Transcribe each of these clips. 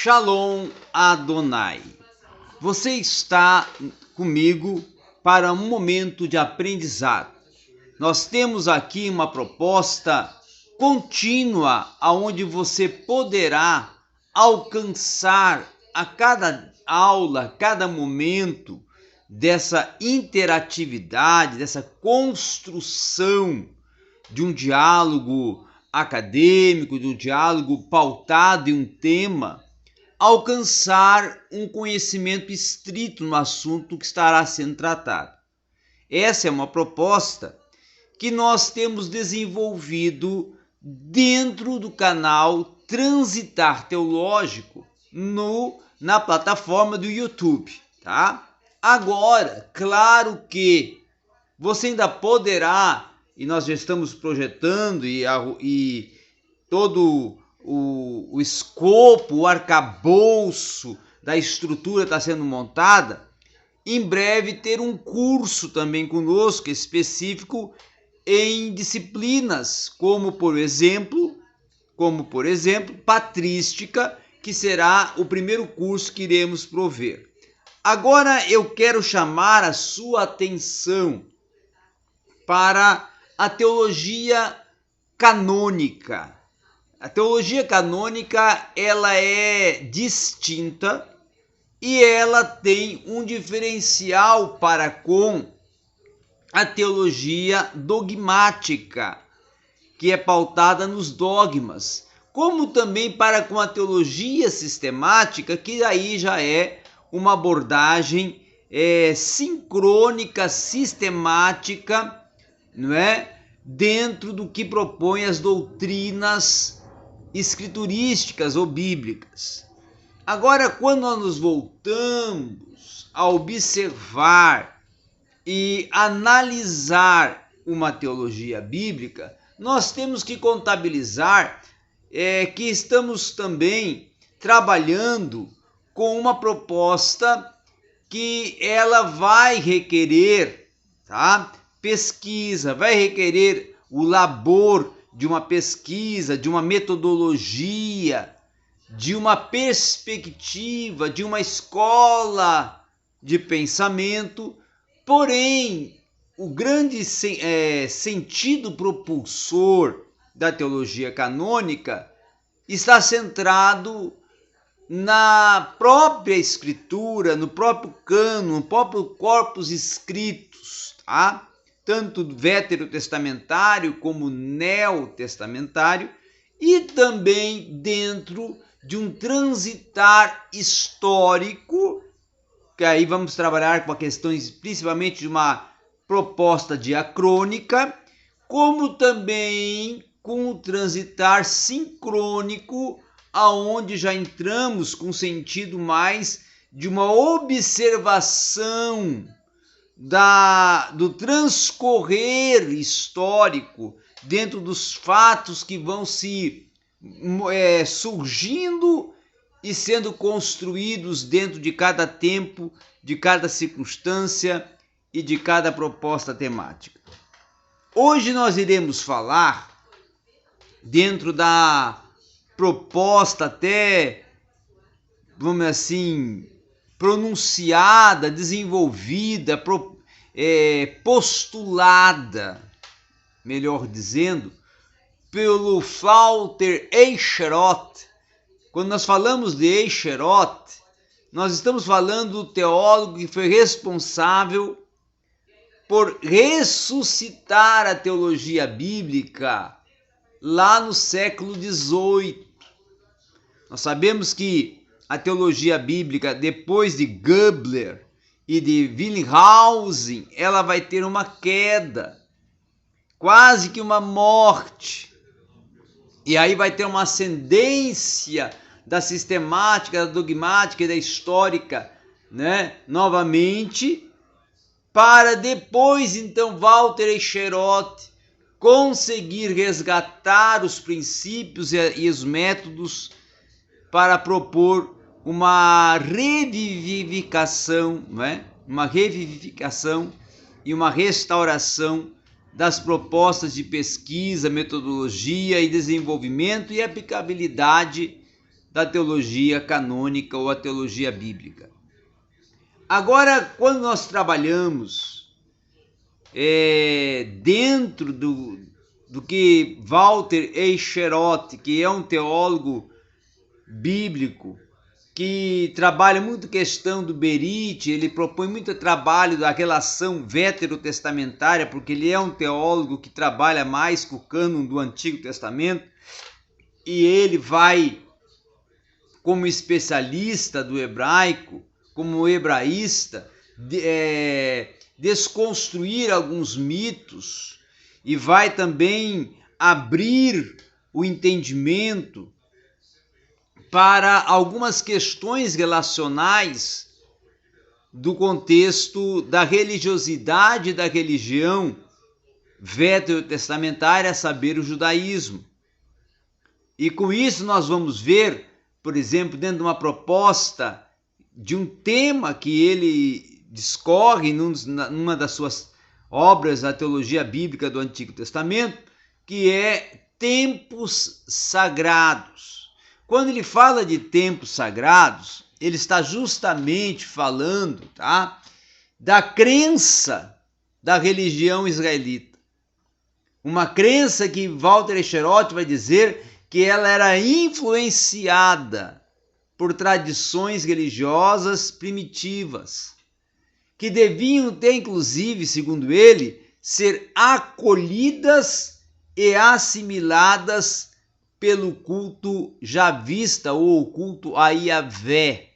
Shalom Adonai. Você está comigo para um momento de aprendizado. Nós temos aqui uma proposta contínua onde você poderá alcançar a cada aula, cada momento dessa interatividade, dessa construção de um diálogo acadêmico, de um diálogo pautado em um tema, alcançar um conhecimento estrito no assunto que estará sendo tratado. Essa é uma proposta que nós temos desenvolvido dentro do canal Transitar Teológico na plataforma do YouTube, tá? Agora, claro que você ainda poderá, e nós já estamos projetando e todo o escopo, o arcabouço da estrutura está sendo montada, em breve ter um curso também conosco específico em disciplinas, como por exemplo, patrística, que será o primeiro curso que iremos prover. Agora eu quero chamar a sua atenção para a teologia canônica. A teologia canônica, ela é distinta e ela tem um diferencial para com a teologia dogmática, que é pautada nos dogmas, como também para com a teologia sistemática, que aí já é uma abordagem sincrônica, sistemática, não é? Dentro do que propõe as doutrinas escriturísticas ou bíblicas. Agora, quando nós nos voltamos a observar e analisar uma teologia bíblica, nós temos que contabilizar que estamos também trabalhando com uma proposta que ela vai requerer, tá? Pesquisa, vai requerer o labor de uma pesquisa, de uma metodologia, de uma perspectiva, de uma escola de pensamento. Porém, o grande sentido propulsor da teologia canônica está centrado na própria escritura, no próprio cânon, no próprio corpus escritos, tá? Tanto veterotestamentário como neotestamentário, e também dentro de um transitar histórico, que aí vamos trabalhar com questões principalmente de uma proposta diacrônica, como também com o transitar sincrônico, aonde já entramos com sentido mais de uma observação do transcorrer histórico dentro dos fatos que vão se surgindo e sendo construídos dentro de cada tempo, de cada circunstância e de cada proposta temática. Hoje nós iremos falar dentro da proposta até, vamos assim, pronunciada, desenvolvida, postulada, melhor dizendo, pelo Walter Eicherot. Quando nós falamos de Eicherot, nós estamos falando do teólogo que foi responsável por ressuscitar a teologia bíblica lá no século XVIII. Nós sabemos que a teologia bíblica, depois de Gubler e de Wellhausen, ela vai ter uma queda, quase que uma morte. E aí vai ter uma ascendência da sistemática, da dogmática e da histórica, né? Novamente, para depois, então, Walter Eicherot conseguir resgatar os princípios e os métodos para propor uma revivificação, né? Uma revivificação e uma restauração das propostas de pesquisa, metodologia e desenvolvimento e aplicabilidade da teologia canônica ou a teologia bíblica. Agora, quando nós trabalhamos dentro do que Walter Eicherot, que é um teólogo bíblico, que trabalha muito questão do Berite, ele propõe muito trabalho da relação veterotestamentária, porque ele é um teólogo que trabalha mais com o cânon do Antigo Testamento, e ele vai, como especialista do hebraico, como hebraísta, desconstruir alguns mitos e vai também abrir o entendimento para algumas questões relacionais do contexto da religiosidade da religião veterotestamentária, a saber, o judaísmo. E com isso nós vamos ver, por exemplo, dentro de uma proposta de um tema que ele discorre numa das suas obras, a teologia bíblica do Antigo Testamento, que é tempos sagrados. Quando ele fala de tempos sagrados, ele está justamente falando, da crença da religião israelita. Uma crença que Walter Eicherot vai dizer que ela era influenciada por tradições religiosas primitivas, que deviam ter, inclusive, segundo ele, ser acolhidas e assimiladas pelo culto javista ou o culto a Yahvé.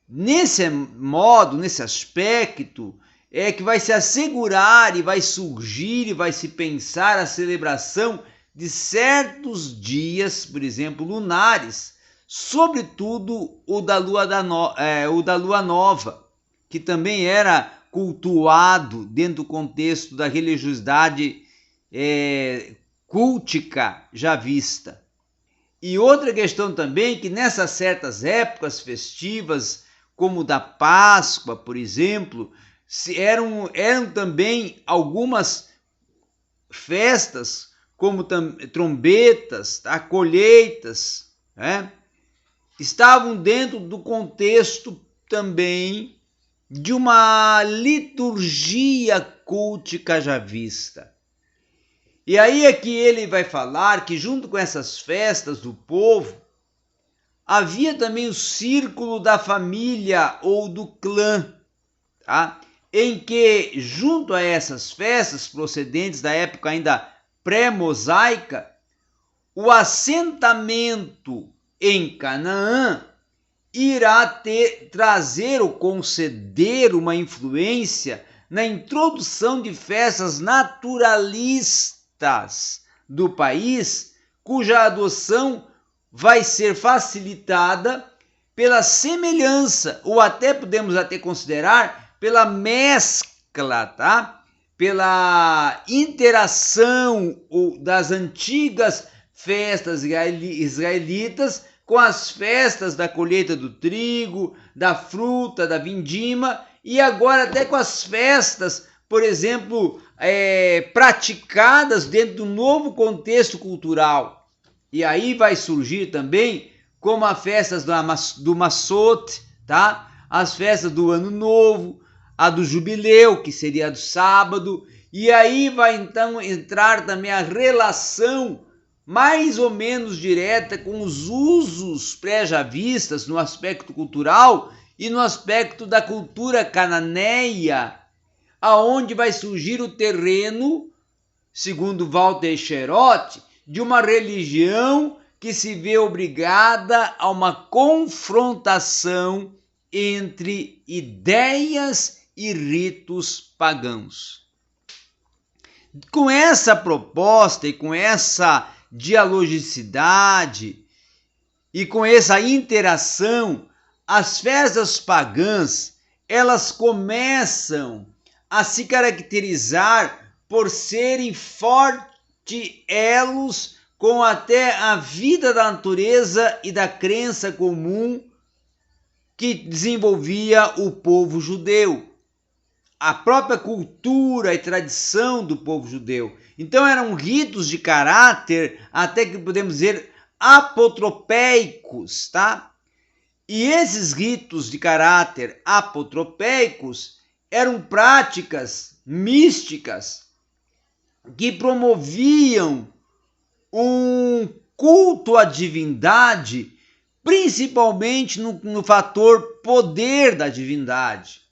Nesse modo, nesse aspecto, é que vai se assegurar e vai surgir e vai se pensar a celebração de certos dias, por exemplo, lunares, sobretudo o da lua nova, que também era cultuado dentro do contexto da religiosidade cultica javista. E outra questão também, que nessas certas épocas festivas, como da Páscoa, por exemplo, eram também algumas festas, como trombetas, colheitas, estavam dentro do contexto também de uma liturgia cultica javista. E aí é que ele vai falar que junto com essas festas do povo, havia também o círculo da família ou do clã, em que junto a essas festas procedentes da época ainda pré-mosaica, o assentamento em Canaã irá trazer ou conceder uma influência na introdução de festas naturalistas do país, cuja adoção vai ser facilitada pela semelhança, ou até podemos considerar pela mescla, pela interação das antigas festas israelitas com as festas da colheita do trigo, da fruta, da vindima, e agora até com as festas, por exemplo, praticadas dentro do novo contexto cultural. E aí vai surgir também como as festas do Massot, as festas do Ano Novo, a do Jubileu, que seria a do sábado, e aí vai então entrar também a relação mais ou menos direta com os usos pré-javistas no aspecto cultural e no aspecto da cultura cananeia, aonde vai surgir o terreno, segundo Walter Eicherot, de uma religião que se vê obrigada a uma confrontação entre ideias e ritos pagãos. Com essa proposta e com essa dialogicidade e com essa interação, as festas pagãs, elas começam a se caracterizar por serem fortes elos com até a vida da natureza e da crença comum que desenvolvia o povo judeu, a própria cultura e tradição do povo judeu. Então eram ritos de caráter, até que podemos dizer, apotropeicos, tá? E esses ritos de caráter apotropeicos eram práticas místicas que promoviam um culto à divindade, principalmente no fator poder da divindade.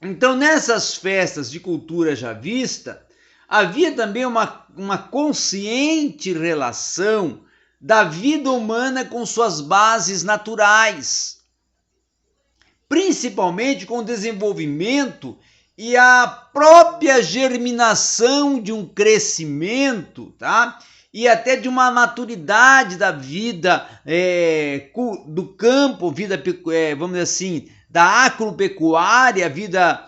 Então, nessas festas de cultura já vista, havia também uma consciente relação da vida humana com suas bases naturais, principalmente com o desenvolvimento e a própria germinação de um crescimento, tá? E até de uma maturidade da vida do campo, vida, vamos dizer assim, da agropecuária, vida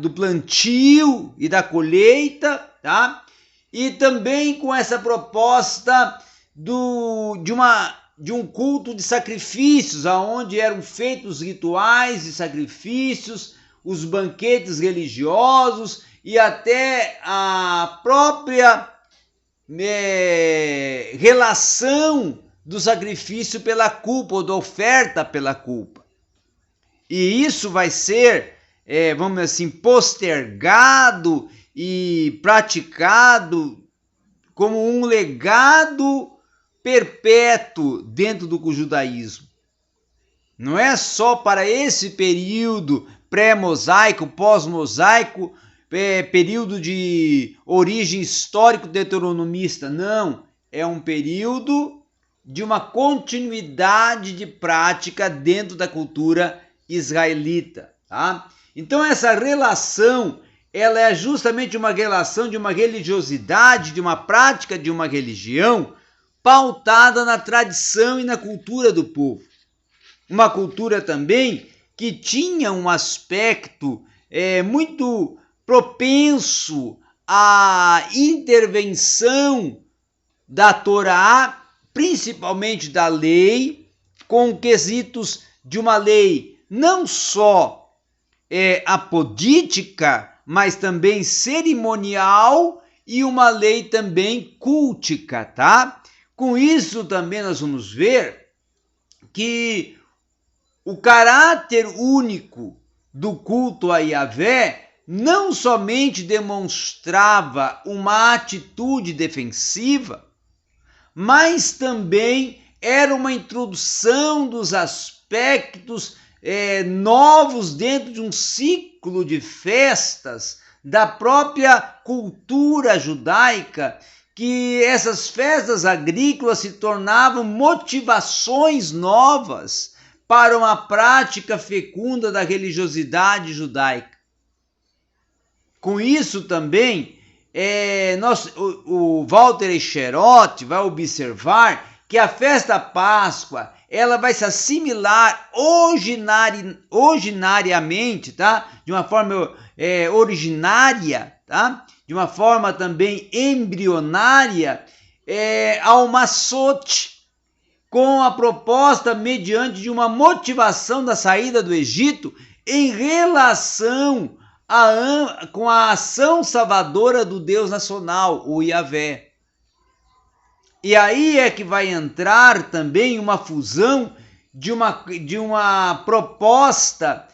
do plantio e da colheita, tá? E também com essa proposta de um culto de sacrifícios, aonde eram feitos rituais de sacrifícios, os banquetes religiosos e até a própria relação do sacrifício pela culpa ou da oferta pela culpa. E isso vai ser, vamos dizer assim, postergado e praticado como um legado perpétuo dentro do judaísmo. Não é só para esse período pré-mosaico, pós-mosaico, período de origem histórico deuteronomista, não. É um período de uma continuidade de prática dentro da cultura israelita, tá? Então essa relação, ela é justamente uma relação de uma religiosidade, de uma prática de uma religião pautada na tradição e na cultura do povo. Uma cultura também que tinha um aspecto muito propenso à intervenção da Torá, principalmente da lei, com quesitos de uma lei não só apodítica, mas também cerimonial e uma lei também cultica, tá? Com isso também nós vamos ver que o caráter único do culto a Yahvé não somente demonstrava uma atitude defensiva, mas também era uma introdução dos aspectos novos dentro de um ciclo de festas da própria cultura judaica, que essas festas agrícolas se tornavam motivações novas para uma prática fecunda da religiosidade judaica. Com isso também, o Walter Eicherot vai observar que a festa Páscoa ela vai se assimilar originariamente, tá? De uma forma originária, tá? De uma forma também embrionária, ao Massot, com a proposta mediante de uma motivação da saída do Egito em relação com a ação salvadora do Deus nacional, o Yahvé. E aí é que vai entrar também uma fusão de uma proposta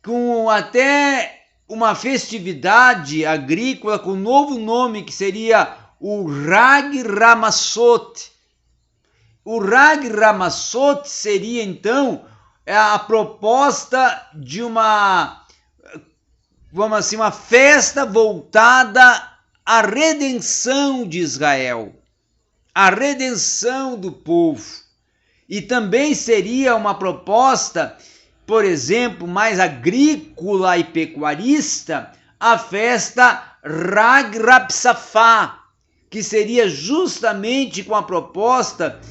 com até uma festividade agrícola com um novo nome que seria o Hag Ramassot. O Hag Ramassot seria então a proposta de uma festa voltada à redenção de Israel, à redenção do povo. E também seria uma proposta, por exemplo, mais agrícola e pecuarista, a festa Hag Rapsafá, que seria justamente com a proposta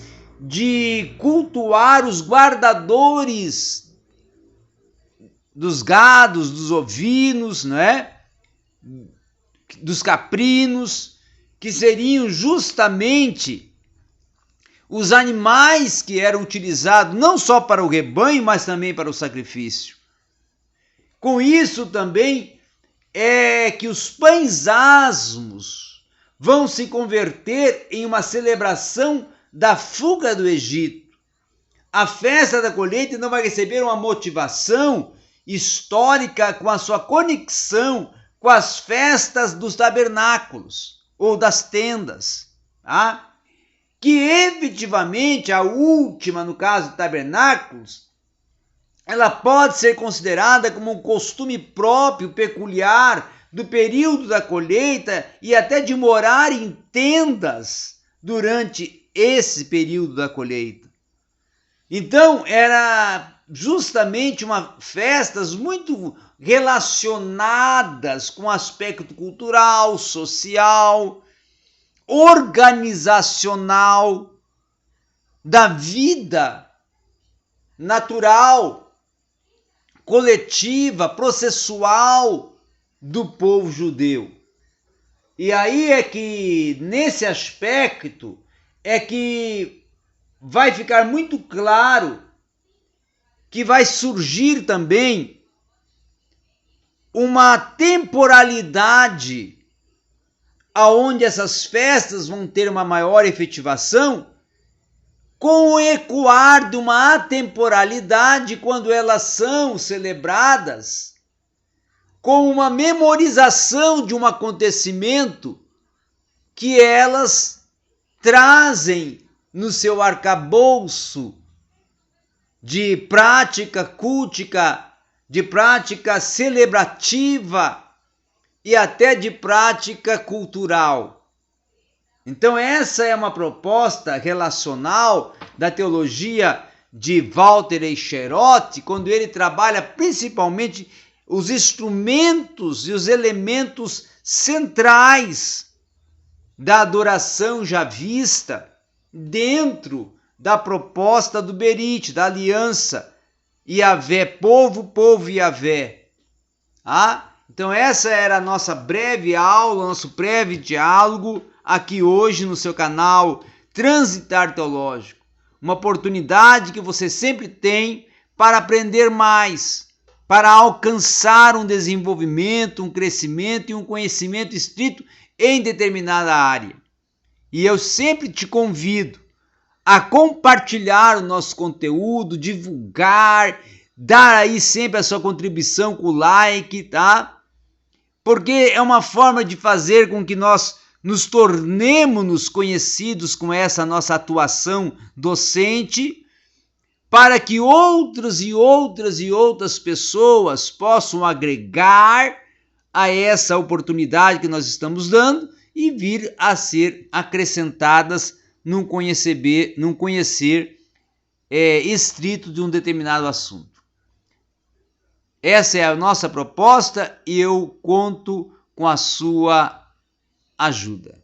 de cultuar os guardadores dos gados, dos ovinos, né? Dos caprinos, que seriam justamente os animais que eram utilizados não só para o rebanho, mas também para o sacrifício. Com isso também é que os pães asmos vão se converter em uma celebração da fuga do Egito. A festa da colheita não vai receber uma motivação histórica com a sua conexão com as festas dos tabernáculos ou das tendas, tá? Que efetivamente a última, no caso de tabernáculos, ela pode ser considerada como um costume próprio, peculiar do período da colheita e até de morar em tendas durante esse período da colheita. Então, era justamente festas muito relacionadas com o aspecto cultural, social, organizacional da vida natural, coletiva, processual do povo judeu. E aí é que, nesse aspecto, é que vai ficar muito claro que vai surgir também uma temporalidade aonde essas festas vão ter uma maior efetivação, com o ecoar de uma atemporalidade quando elas são celebradas, com uma memorização de um acontecimento que elas trazem no seu arcabouço de prática cultica, de prática celebrativa e até de prática cultural. Então essa é uma proposta relacional da teologia de Walter Eicheroth, quando ele trabalha principalmente os instrumentos e os elementos centrais da adoração javista dentro da proposta do Berit, da aliança Yahvé, povo, povo Yahvé. Então essa era a nossa breve aula, nosso breve diálogo aqui hoje no seu canal Transitar Teológico. Uma oportunidade que você sempre tem para aprender mais, para alcançar um desenvolvimento, um crescimento e um conhecimento estrito em determinada área. E eu sempre te convido a compartilhar o nosso conteúdo, divulgar, dar aí sempre a sua contribuição com o like, tá? Porque é uma forma de fazer com que nós nos tornemos conhecidos com essa nossa atuação docente, para que outras e outras pessoas possam agregar a essa oportunidade que nós estamos dando e vir a ser acrescentadas num conhecer estrito de um determinado assunto. Essa é a nossa proposta e eu conto com a sua ajuda.